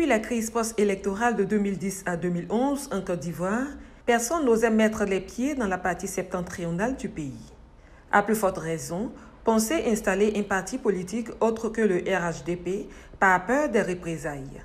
la crise post-électorale de 2010 à 2011 en Côte d'Ivoire, personne n'osait mettre les pieds dans la partie septentrionale du pays. À plus forte raison, penser installer un parti politique autre que le RHDP par peur des représailles.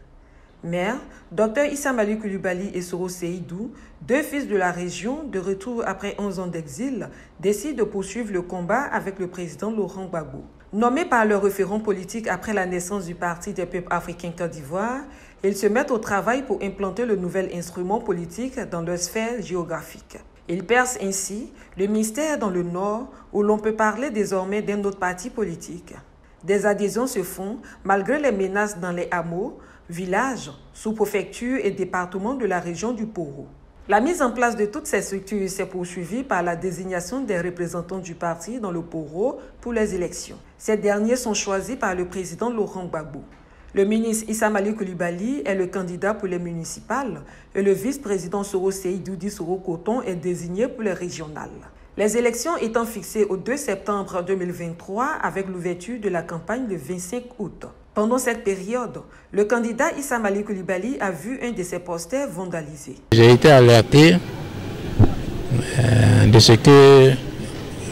Maire, Dr Issa Malick Coulibaly et Soro Seydou, deux fils de la région, de retour après 11 ans d'exil, décident de poursuivre le combat avec le président Laurent Gbagbo. Nommés par leur référent politique après la naissance du Parti des peuples africains Côte d'Ivoire, ils se mettent au travail pour implanter le nouvel instrument politique dans leur sphère géographique. Ils percent ainsi le mystère dans le Nord, où l'on peut parler désormais d'un autre parti politique. Des adhésions se font malgré les menaces dans les hameaux, villages, sous-préfectures et départements de la région du Poro. La mise en place de toutes ces structures s'est poursuivie par la désignation des représentants du parti dans le Poro pour les élections. Ces derniers sont choisis par le président Laurent Gbagbo. Le ministre Issa Malick Coulibaly est le candidat pour les municipales et le vice-président Soro Seydou Di Soro Coton est désigné pour les régionales. Les élections étant fixées au 2 septembre 2023 avec l'ouverture de la campagne le 25 août. Pendant cette période, le candidat Issa Malick Coulibaly a vu un de ses posters vandalisé. J'ai été alerté de ce que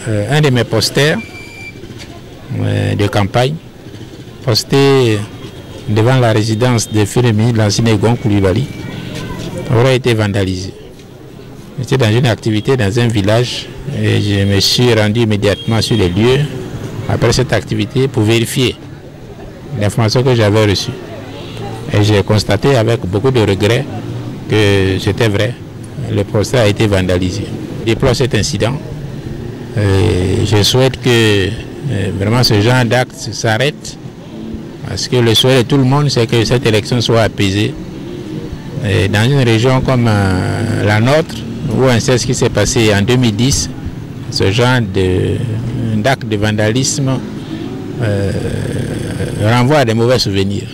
un de mes posters de campagne posté devant la résidence de Férémy, l'ancien Egon Coulibaly, aurait été vandalisé. J'étais dans une activité dans un village et je me suis rendu immédiatement sur les lieux après cette activité pour vérifier l'information que j'avais reçue. Et j'ai constaté avec beaucoup de regrets que c'était vrai. Le poster a été vandalisé. Je déplore cet incident. Je souhaite que vraiment ce genre d'acte s'arrête. Parce que le souhait de tout le monde, c'est que cette élection soit apaisée. Et dans une région comme la nôtre, où on sait ce qui s'est passé en 2010, ce genre d'acte de vandalisme renvoie à des mauvais souvenirs.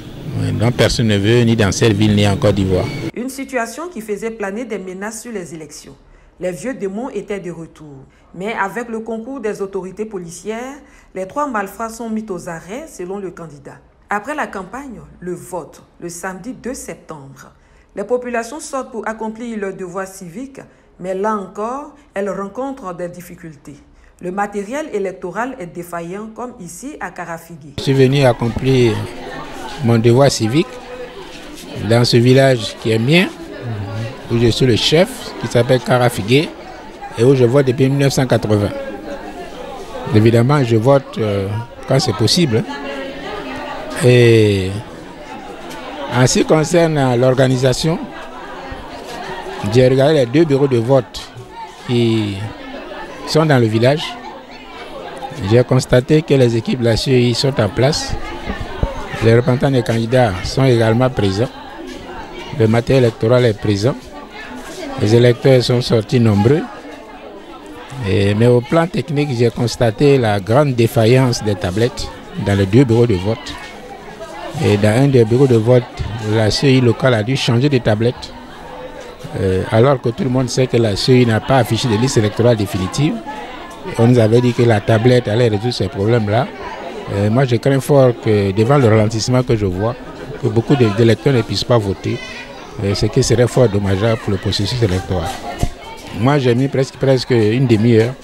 Donc personne ne veut, ni dans cette ville, ni en Côte d'Ivoire. Une situation qui faisait planer des menaces sur les élections. Les vieux démons étaient de retour. Mais avec le concours des autorités policières, les trois malfrats sont mis aux arrêts selon le candidat. Après la campagne, le vote, le samedi 2 septembre. Les populations sortent pour accomplir leur devoir civique, mais là encore, elles rencontrent des difficultés. Le matériel électoral est défaillant, comme ici à Karafigué. Je suis venu accomplir mon devoir civique dans ce village qui est mien, où je suis le chef, qui s'appelle Karafigué, et où je vote depuis 1980. Évidemment, je vote quand c'est possible. Et en ce qui concerne l'organisation, j'ai regardé les deux bureaux de vote qui sont dans le village. J'ai constaté que les équipes de la CEI sont en place. Les représentants des candidats sont également présents. Le matériel électoral est présent. Les électeurs sont sortis nombreux. Mais au plan technique, j'ai constaté la grande défaillance des tablettes dans les deux bureaux de vote. Et dans un des bureaux de vote, la CEI locale a dû changer de tablette. Alors que tout le monde sait que la CEI n'a pas affiché de liste électorale définitive. On nous avait dit que la tablette allait résoudre ces problèmes-là. Moi, je crains fort que devant le ralentissement que je vois, que beaucoup d'électeurs ne puissent pas voter, ce qui serait fort dommageable pour le processus électoral. Moi, j'ai mis presque une demi-heure.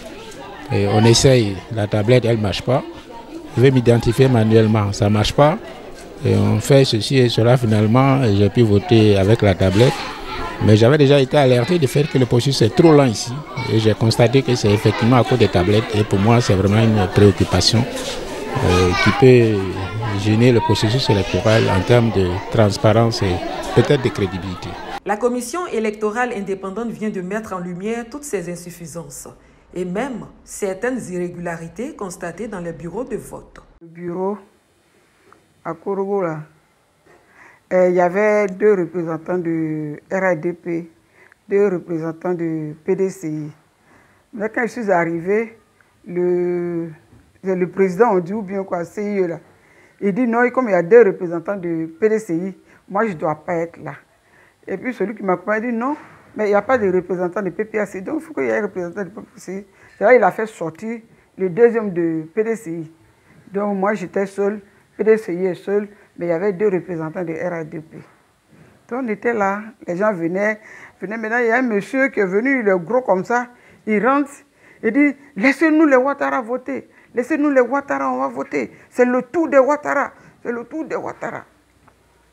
On essaye, la tablette, elle ne marche pas. Je vais m'identifier manuellement, ça ne marche pas. Et on fait ceci et cela finalement, et j'ai pu voter avec la tablette. Mais j'avais déjà été alerté du fait que le processus est trop lent ici. Et j'ai constaté que c'est effectivement à cause des tablettes. Et pour moi, c'est vraiment une préoccupation qui peut gêner le processus électoral en termes de transparence et peut-être de crédibilité. La commission électorale indépendante vient de mettre en lumière toutes ces insuffisances et même certaines irrégularités constatées dans les bureaux de vote. Le bureau à Korogo, là, il y avait deux représentants de RADP, deux représentants de PDCI. Mais quand je suis arrivé, le président, on dit ou bien quoi, CIE là, il dit non, comme il y a deux représentants de PDCI, moi je ne dois pas être là. Et puis celui qui m'accompagne dit non, mais il n'y a pas de représentant de PPAC, donc il faut qu'il y ait un représentant de PPAC. C'est là qu'il a fait sortir le deuxième de PDCI. Donc moi j'étais seul, PDCI est seul, mais il y avait deux représentants de RADP. Donc on était là, les gens venaient. Maintenant, il y a un monsieur qui est venu, il est gros comme ça. Il rentre, il dit, laissez-nous les Ouattara voter. Laissez-nous les Ouattara, on va voter. C'est le tour des Ouattara. C'est le tour des Ouattara.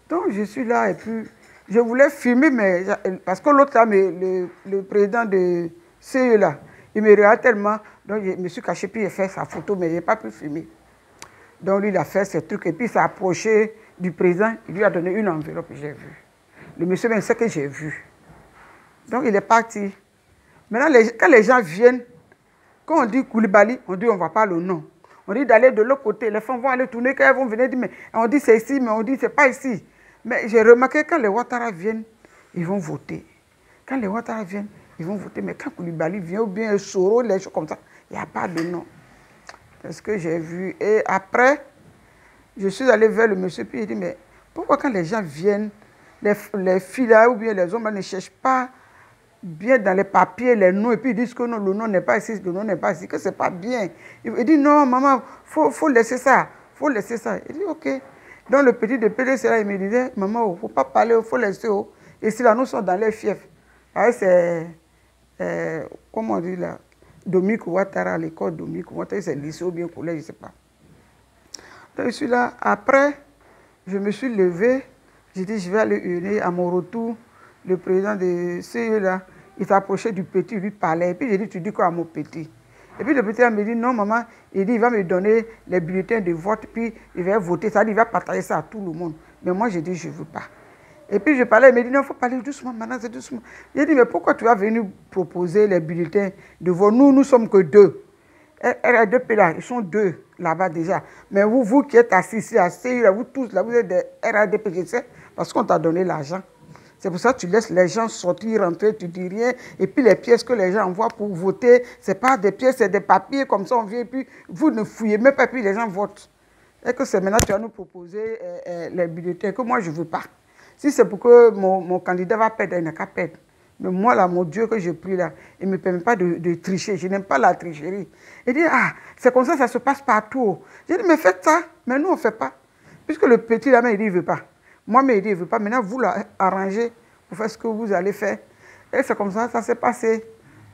Donc je suis là et puis je voulais filmer, mais parce que l'autre là, le président de CE là, il me regarde tellement, donc je me suis caché, puis il a fait sa photo, mais je n'ai pas pu filmer. Donc lui, il a fait ce truc, et puis il s'est approché du président, il lui a donné une enveloppe, j'ai vu. Le monsieur même sait que j'ai vu. Donc il est parti. Maintenant, quand les gens viennent, quand on dit Koulibaly, on dit on ne voit pas le nom. On dit d'aller de l'autre côté, les femmes vont aller tourner, quand elles vont venir dire, mais on dit c'est ici, mais on dit c'est pas ici. Mais j'ai remarqué quand les Ouattara viennent, ils vont voter. Quand les Ouattara viennent, ils vont voter. Mais quand Koulibaly vient, ou bien Soro, les choses comme ça, il n'y a pas de nom. C'est ce que j'ai vu. Et après, je suis allé vers le monsieur, puis il dit, mais pourquoi quand les gens viennent, les filles là, ou bien les hommes là, ne cherchent pas bien dans les papiers, les noms, et puis ils disent que non, le nom n'est pas ici, le nom n'est pas ici, que c'est pas bien. Il dit, non, maman, faut laisser ça, faut laisser ça. Il dit, ok. Donc le petit de PDC là, il me disait, maman, il ne faut pas parler, il faut laisser. Et si là, nous sommes dans les fiefs. C'est, comment on dit là, Dominique Ouattara, l'école Dominique Ouattara, c'est le lycée ou bien le collège, je ne sais pas. Donc je suis là. Après, je me suis levé, j'ai dit, je vais aller uriner. À mon retour, le président de CE là, il s'approchait du petit, il lui parlait. Et puis j'ai dit, tu dis quoi à mon petit? Et puis le petit me dit, non maman, il dit, il va me donner les bulletins de vote, puis il va voter, ça dit, il va partager ça à tout le monde. Mais moi, j'ai dit, je ne veux pas. Et puis je parlais, il me dit, non, il faut parler doucement, maintenant c'est doucement. J'ai dit, mais pourquoi tu vas venir proposer les bulletins de vote? Nous, nous sommes que deux. RADP là, ils sont deux là-bas déjà. Mais vous qui êtes assis ici à CU, là, vous tous là, vous êtes des RADP, je sais, parce qu'on t'a donné l'argent. C'est pour ça que tu laisses les gens sortir, rentrer, tu dis rien. Et puis les pièces que les gens envoient pour voter, ce n'est pas des pièces, c'est des papiers comme ça, on vient, et puis vous ne fouillez même pas, et puis les gens votent. Et que c'est maintenant que tu vas nous proposer les bulletins, que moi je ne veux pas. Si c'est pour que mon candidat va perdre, il n'a qu'à perdre. Mais moi, là, mon Dieu que je prie là, il ne me permet pas de tricher. Je n'aime pas la tricherie. Il dit, ah, c'est comme ça se passe partout. J'ai dit, mais faites ça. Mais nous, on ne fait pas. Puisque le petit là, il dit, il ne veut pas. Moi, mais il dit, il ne veut pas. Maintenant, vous l'arrangez pour faire ce que vous allez faire. Et c'est comme ça, ça s'est passé.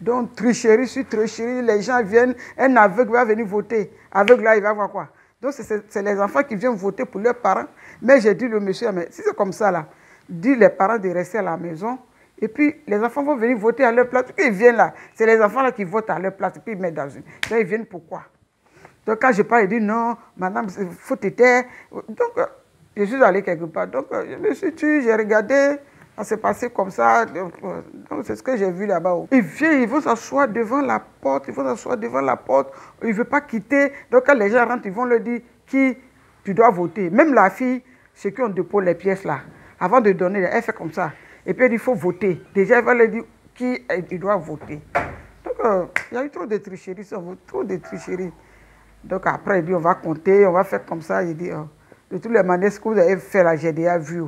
Donc, tricherie sur tricherie, les gens viennent, un aveugle va venir voter. Aveugle là, il va voir quoi? Donc, c'est les enfants qui viennent voter pour leurs parents. Mais j'ai dit, le monsieur, mais si c'est comme ça là, dis les parents de rester à la maison. Et puis, les enfants vont venir voter à leur place. Puis, ils viennent là. C'est les enfants là qui votent à leur place. Et puis, ils mettent dans une. Là, ils viennent pourquoi? Donc, quand je parle, ils disent non, madame, il faut te taire. Donc, je suis allé quelque part. Donc, je me suis tué, j'ai regardé. Ça s'est passé comme ça. Donc, c'est ce que j'ai vu là-bas. Ils viennent, ils vont s'asseoir devant la porte. Ils vont s'asseoir devant la porte. Ils ne veulent pas quitter. Donc, quand les gens rentrent, ils vont leur dire qui tu dois voter. Même la fille, ceux qui ont déposé les pièces là, avant de donner, elle fait comme ça. Et puis, il faut voter. Déjà, elle va leur dire qui il doit voter. Donc, il y a eu trop de tricheries, trop de tricheries. Donc, après, il dit, on va compter, on va faire comme ça. Il dit, de toutes les manières, ce que vous avez fait là, j'ai déjà vu.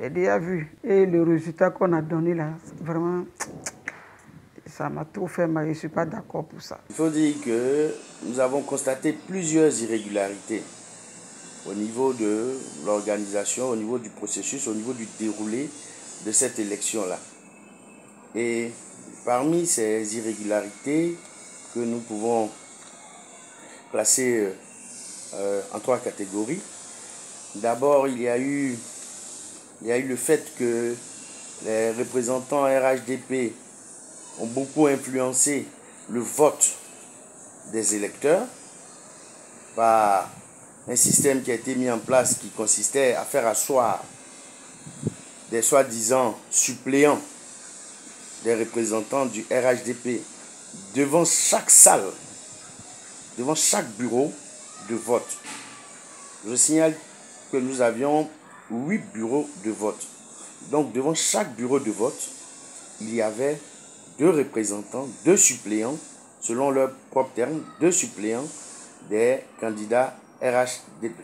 J'ai déjà vu. Et le résultat qu'on a donné là, vraiment, ça m'a trop fait mal. Je ne suis pas d'accord pour ça. Il faut dire que nous avons constaté plusieurs irrégularités au niveau de l'organisation, au niveau du processus, au niveau du déroulé de cette élection-là. Et parmi ces irrégularités que nous pouvons classer en 3 catégories, d'abord il y a eu le fait que les représentants RHDP ont beaucoup influencé le vote des électeurs par un système qui a été mis en place qui consistait à faire asseoir des soi-disant suppléants des représentants du RHDP devant chaque salle, devant chaque bureau de vote. Je signale que nous avions 8 bureaux de vote. Donc devant chaque bureau de vote, il y avait 2 représentants, 2 suppléants, selon leurs propres termes, 2 suppléants des candidats RHDP.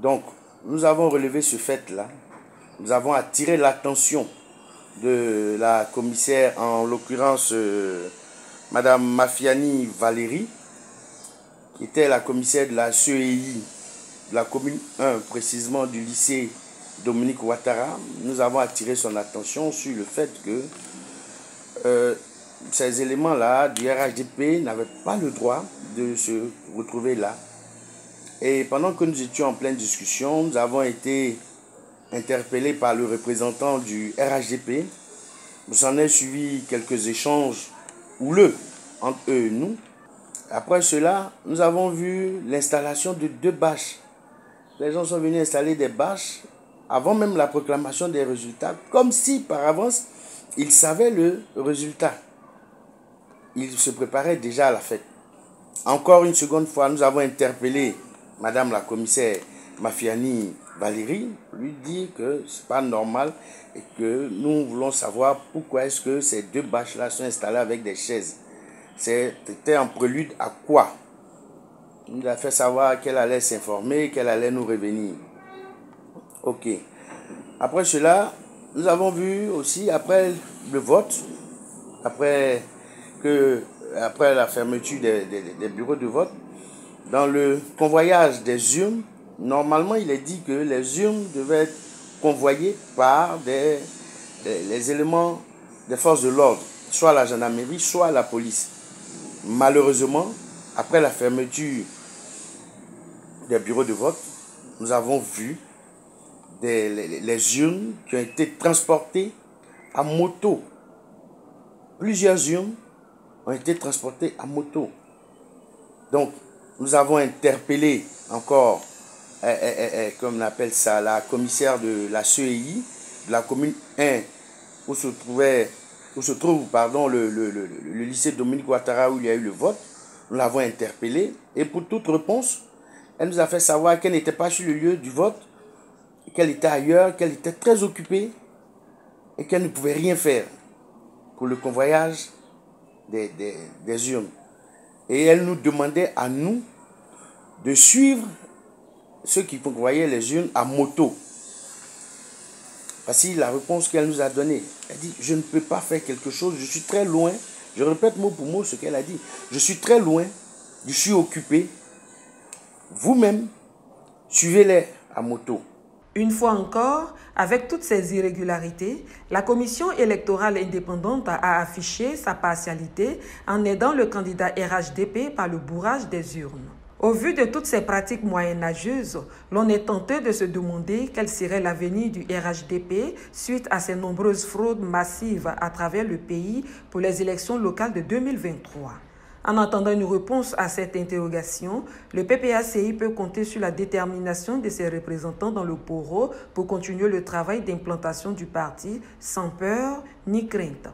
Donc nous avons relevé ce fait-là. Nous avons attiré l'attention de la commissaire, en l'occurrence Madame Mafiani Valérie, qui était la commissaire de la CEI, de la commune 1, précisément du lycée Dominique Ouattara, nous avons attiré son attention sur le fait que ces éléments-là du RHDP n'avaient pas le droit de se retrouver là. Et pendant que nous étions en pleine discussion, nous avons été interpellés par le représentant du RHDP. Nous en avons suivi quelques échanges houleux entre eux et nous. Après cela, nous avons vu l'installation de 2 bâches. Les gens sont venus installer des bâches avant même la proclamation des résultats, comme si par avance, ils savaient le résultat. Ils se préparaient déjà à la fête. Encore une seconde fois, nous avons interpellé Madame la commissaire Mafiani Valérie, lui dire que ce n'est pas normal et que nous voulons savoir pourquoi est-ce que ces 2 bâches-là sont installées avec des chaises. C'était en prélude à quoi? Il nous a fait savoir qu'elle allait s'informer, qu'elle allait nous revenir. Ok. Après cela, nous avons vu aussi, après le vote, après la fermeture des bureaux de vote, dans le convoyage des urnes, normalement, il est dit que les urnes devaient être convoyées par les éléments des forces de l'ordre, soit la gendarmerie, soit la police. Malheureusement, après la fermeture des bureaux de vote, nous avons vu les urnes qui ont été transportées à moto. Plusieurs urnes ont été transportées à moto. Donc, nous avons interpellé encore, comme on appelle ça, la commissaire de la CEI, de la commune 1, où se trouve le lycée Dominique Ouattara où il y a eu le vote. Nous l'avons interpellée et pour toute réponse, elle nous a fait savoir qu'elle n'était pas sur le lieu du vote, qu'elle était ailleurs, qu'elle était très occupée et qu'elle ne pouvait rien faire pour le convoyage des urnes. Et elle nous demandait à nous de suivre ceux qui convoyaient les urnes à moto. Voici la réponse qu'elle nous a donnée. Elle dit, je ne peux pas faire quelque chose, je suis très loin. Je répète mot pour mot ce qu'elle a dit. Je suis très loin, je suis occupé. Vous-même, suivez-les à moto. Une fois encore, avec toutes ces irrégularités, la Commission électorale indépendante a affiché sa partialité en aidant le candidat RHDP par le bourrage des urnes. Au vu de toutes ces pratiques moyenâgeuses, l'on est tenté de se demander quel serait l'avenir du RHDP suite à ces nombreuses fraudes massives à travers le pays pour les élections locales de 2023. En attendant une réponse à cette interrogation, le PPACI peut compter sur la détermination de ses représentants dans le Poro pour continuer le travail d'implantation du parti sans peur ni crainte.